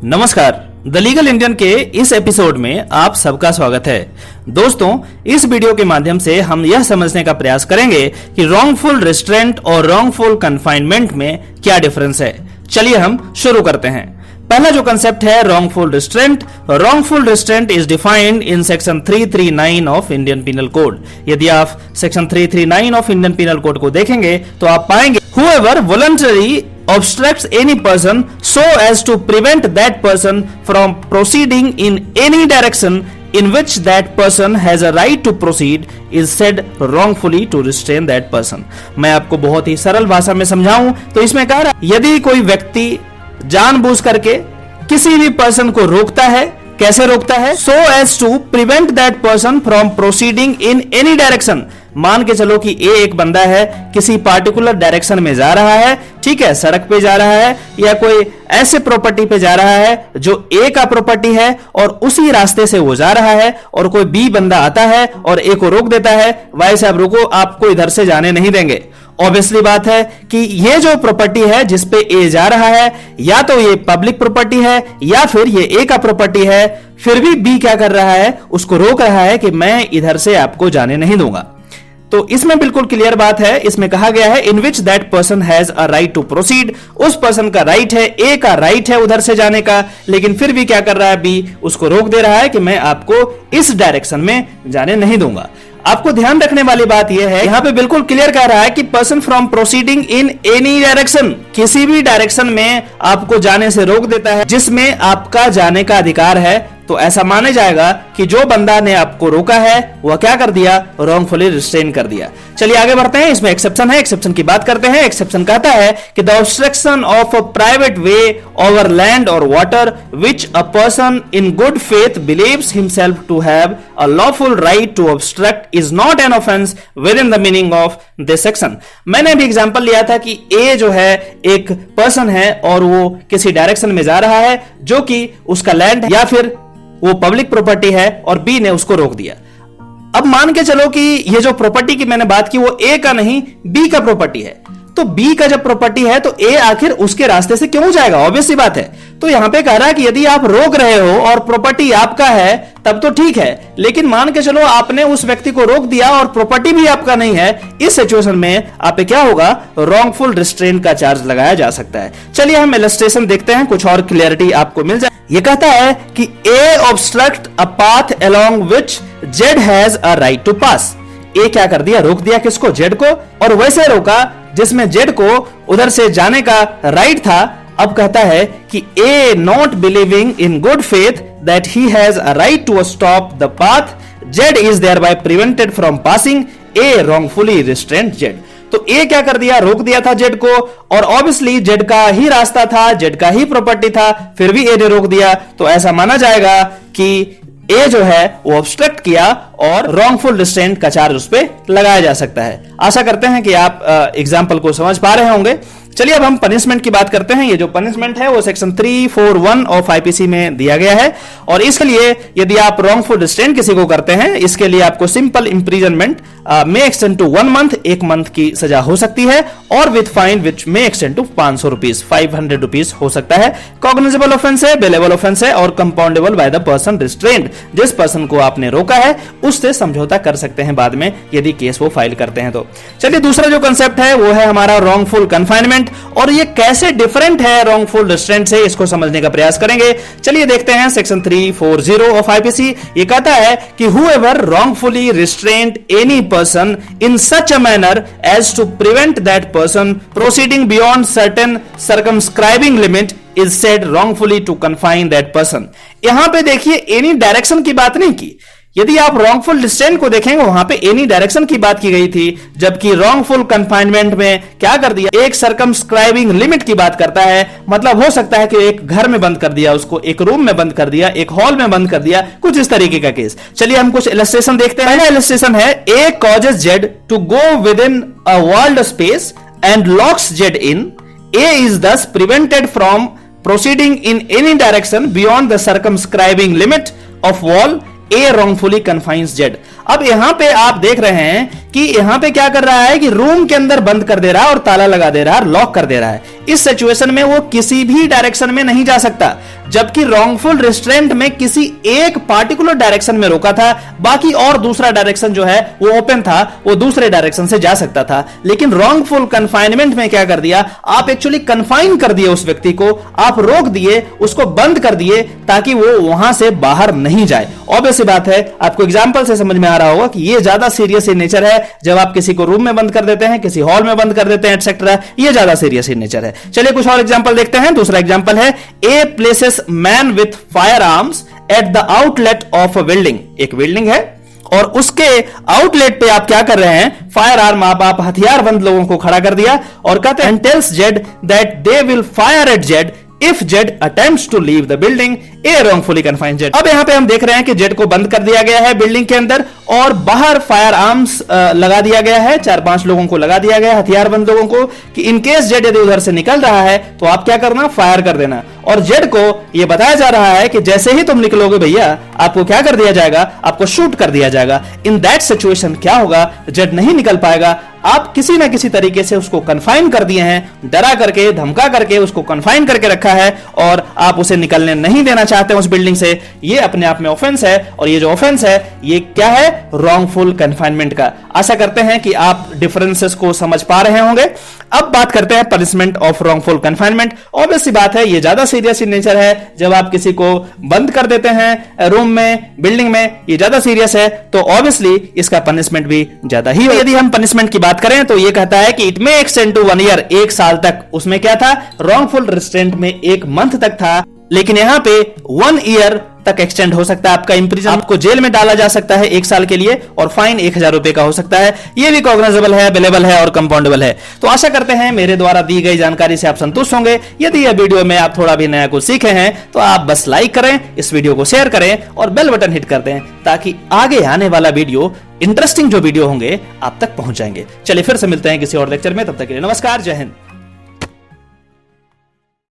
नमस्कार, the legal Indian के इस एपिसोड में आप सबका स्वागत है। दोस्तों, इस वीडियो के माध्यम से हम यह समझने का प्रयास करेंगे कि रॉन्गफुल रिस्ट्रेंट और रॉन्गफुल कन्फाइनमेंट में क्या डिफरेंस है। चलिए हम शुरू करते हैं। पहला जो कंसेप्ट है wrongful restraint. Wrongful restraint is defined in section 339 of Indian penal code. यदि आप section 339 of Indian penal code को देखेंगे तो आप पाएंगे whoever voluntarily obstructs any person so as to prevent that person from proceeding in any direction in which that person has a right to proceed is said wrongfully to restrain that person। मैं आपको बहुत ही सरल भाषा में समझाऊं तो इसमें कह रहा है, यदि कोई व्यक्ति जानबूझ करके किसी भी पर्सन को रोकता है, कैसे रोकता है? so as to prevent that person from proceeding in any direction। मान के चलो कि ए एक बंदा है, किसी पार्टिकुलर डायरेक्शन में जा रहा है, ठीक है, सड़क पे जा रहा है या कोई ऐसे प्रॉपर्टी पे जा रहा है जो ए का प्रॉपर्टी है और उसी रास्ते से वो जा रहा है, और कोई बी बंदा आता है और ए को रोक देता है, भाई साहब रुको, आपको इधर से जाने नहीं देंगे। ऑब्वियसली बात है कि ये जो प्रॉपर्टी है जिसपे ए जा रहा है, या तो ये पब्लिक प्रॉपर्टी है या फिर ये ए का प्रॉपर्टी है, फिर भी बी क्या कर रहा है? उसको रोक रहा है कि मैं इधर से आपको जाने नहीं दूंगा। तो इसमें बिल्कुल क्लियर बात है। इसमें कहा गया है in which that person has a right to proceed. उस पर्सन का राइट है, ए का राइट है उधर से जाने का, लेकिन फिर भी क्या कर रहा है? बी उसको रोक दे रहा है कि मैं आपको इस डायरेक्शन में जाने नहीं दूंगा। आपको ध्यान रखने वाली बात यह है, यहां पे बिल्कुल क्लियर कह रहा है कि person from proceeding in any direction, किसी भी डायरेक्शन में आपको जाने से रोक देता है जिसमें आपका जाने का अधिकार है। तो ऐसा माना जाएगा कि जो बंदा ने आपको रोका है वह क्या कर दिया? रॉन्गफुली रिस्ट्रेन कर दिया। चलिए आगे बढ़ते हैं। इसमें एक्सेप्शन है, एक्सेप्शन की बात करते हैं। एक्सेप्शन कहता है कि the obstruction of a private way over land और water which a person in good faith believes himself to have a lawful right to obstruct is not an offence within the meaning of this section. मैंने भी example लिया था कि ए जो है एक person है और वो किसी डायरेक्शन में जा रहा है जो कि उसका लैंड या फिर वो पब्लिक प्रॉपर्टी है, और बी ने उसको रोक दिया। अब मान के चलो कि ये जो प्रॉपर्टी की मैंने बात की वो ए का नहीं बी का प्रॉपर्टी है, तो बी का जब प्रॉपर्टी है तो ए आखिर उसके रास्ते से क्यों जाएगा? ऑब्वियस सी बात है। तो यहां पे कह रहा है कि यदि आप रोक रहे हो और प्रॉपर्टी आपका है तब तो ठीक है, लेकिन मान के चलो आपने उस व्यक्ति को रोक दिया और प्रॉपर्टी भी आपका नहीं है, इस सिचुएशन में आप पे क्या होगा? रॉन्गफुल रिस्ट्रेंट का चार्ज लगाया जा सकता है। चलिए हम इलस्ट्रेशन देखते हैं, कुछ और क्लियरिटी आपको मिल जाए। ये कहता है कि A obstruct a path along which Z has a right to pass. A क्या कर दिया? रोक दिया किसको? जेड को, और वैसे रोका जिसमें जेड को उधर से जाने का राइट था। अब कहता है कि A not believing in good faith that he has a right to stop the path, Z is thereby prevented from passing, A wrongfully restraint Z. तो ए क्या कर दिया? रोक दिया था जेड को, और ऑब्वियसली जेड का ही रास्ता था, जेड का ही प्रॉपर्टी था, फिर भी ए ने रोक दिया। तो ऐसा माना जाएगा कि ए जो है वो ऑब्स्ट्रक्ट किया और रॉन्गफुल रिस्ट्रेंट का चार्ज उस पर लगाया जा सकता है। आशा करते हैं कि आप एग्जाम्पल को समझ पा रहे होंगे। चलिए अब हम पनिशमेंट की बात करते हैं। ये जो पनिशमेंट है वो सेक्शन 341 ऑफ आईपीसी में दिया गया है, और इसके लिए यदि आप रॉन्गफुल रिस्ट्रेंट किसी को करते हैं, इसके लिए आपको सिंपल इंप्रिजनमेंट में एक्सटेंड टू 1 मंथ, 1 मंथ की सजा हो सकती है, और विद फाइन विच में एक्सटेंड टू 500 रुपीज, 500 रुपीज हो सकता है। कॉग्निजेबल ऑफेंस है, बेलेबल ऑफेंस है, और compoundable by the person restrained. जिस पर्सन को आपने रोका है उससे समझौता कर सकते हैं बाद में यदि केस वो फाइल करते हैं तो। चलिए दूसरा जो कंसेप्ट है वो है हमारा रॉन्गफुल कन्फाइनमेंट, और ये कैसे डिफरेंट है रॉन्गफुल रिस्ट्रेंट से, इसको समझने का प्रयास करेंगे। चलिए देखते हैं सेक्शन 340 ऑफ आईपीसी। ये कहता है कि whoever wrongfully restrained any person in such a manner as to prevent that person proceeding beyond certain circumscribing limit is said wrongfully to confine that person। यहां पे देखिए एनी डायरेक्शन की बात नहीं की। यदि आप रॉन्गफुल रिस्ट्रेंट को देखेंगे वहां पे एनी डायरेक्शन की बात की गई थी, जबकि रॉन्गफुल कन्फाइनमेंट में क्या कर दिया? एक सर्कमस्क्राइबिंग लिमिट की बात करता है। मतलब हो सकता है कि एक घर में बंद कर दिया उसको, एक रूम में बंद कर दिया, एक हॉल में बंद कर दिया, कुछ इस तरीके का केस। चलिए हम कुछ इलस्ट्रेशन देखते हैं। पहला इलस्ट्रेशन है A causes Z to go within a walled space and locks Z in, A is thus prevented from proceeding in any direction beyond the circumscribing limit of wall, A wrongfully confines Z। अब यहां पे आप देख रहे हैं कि यहां पे क्या कर रहा है कि रूम के अंदर बंद कर दे रहा है और ताला लगा दे रहा है, लॉक कर दे रहा है। इस सिचुएशन में वो किसी भी डायरेक्शन में नहीं जा सकता, जबकि रॉन्गफुल रिस्ट्रेंट में किसी एक पार्टिकुलर डायरेक्शन में रोका था, बाकी और दूसरा डायरेक्शन जो है वो ओपन था, वो दूसरे डायरेक्शन से जा सकता था। लेकिन रॉन्गफुल कन्फाइनमेंट में क्या कर दिया, आप एक्चुअली कन्फाइन कर दिए उस व्यक्ति को, आप रोक दिए, उसको बंद कर दिए ताकि वो वहां से बाहर नहीं जाए। ऑब्वियस सी बात है, आपको एग्जांपल से समझ में आ रहा होगा कि ये ज्यादा सीरियस इन नेचर है। जब आप किसी को रूम में बंद कर देते हैं, किसी हॉल में बंद कर देते हैं एटसेट्रा, ये ज्यादा सीरियस इन नेचर है। चलिए कुछ और एग्जांपल देखते हैं। दूसरा एग्जांपल है, A places man with firearms at the outlet of a building. एक बिल्डिंग है और उसके आउटलेट पे आप क्या कर रहे हैं, फायर आर्म आप हथियार बंद लोगों को खड़ा कर दिया और कहते हैं tells Z that they will fire at Z if Z attempts to leave the building, a wrongfully confined Z. अब यहां पे हम देख रहे हैं कि जेड को बंद कर दिया गया है बिल्डिंग के अंदर और बाहर फायर आर्म्स लगा दिया गया है, 4-5 लोगों को लगा दिया गया है, हथियारबंद लोगों को, कि इनकेस जेड यदि उधर से निकल रहा है तो आप क्या करना, फायर कर देना। और जेड को यह बताया जा रहा है कि जैसे ही तुम निकलोगे भैया, आपको क्या कर दिया जाएगा, आपको शूट कर दिया जाएगा। इन दैट सिचुएशन क्या होगा, जेड नहीं निकल पाएगा। आप किसी ना किसी तरीके से उसको कन्फाइन कर दिए हैं, डरा करके, धमका करके उसको कन्फाइन करके रखा है और आप उसे निकलने नहीं देना चाहते उस बिल्डिंग से। ये अपने आप में ऑफेंस है और ये जो ऑफेंस है ये क्या है, रॉन्गफुल कन्फाइनमेंट का। आशा करते हैं कि आप डिफरेंसेस को समझ पा रहे होंगे। अब बात करते हैं punishment of wrongful confinement. Obvious सी बात है, ये ज्यादा सीरियस इन नेचर है। जब आप किसी को बंद कर देते हैं रूम में, बिल्डिंग में, ये ज्यादा सीरियस है, तो ऑब्वियसली इसका पनिशमेंट भी ज्यादा ही। यदि हम पनिशमेंट की बात करें तो ये कहता है कि it may extend to 1 year, 1 साल तक। उसमें क्या था, रॉन्गफुल रिस्ट्रेंट में 1 मंथ तक था, लेकिन यहां पे 1 ईयर तक एक्सटेंड हो सकता है आपका इंप्रिजन, आपको जेल में डाला जा सकता है 1 साल के लिए और फाइन 1000 रुपए का हो सकता है। यह भी कॉग्नाइजेबल है, अवेलेबल है और कंपाउंडेबल है। तो आशा करते हैं मेरे द्वारा दी गई जानकारी से आप संतुष्ट होंगे। यदि यह वीडियो में आप थोड़ा भी नया कुछ सीखे हैं तो आप बस लाइक करें, इस वीडियो को शेयर करें और बेल बटन हिट कर दें ताकि आगे आने वाला वीडियो, इंटरेस्टिंग जो वीडियो होंगे, आप तक पहुंच जाएंगे। चलिए फिर से मिलते हैं किसी और लेक्चर में, तब तक के लिए नमस्कार, जय हिंद।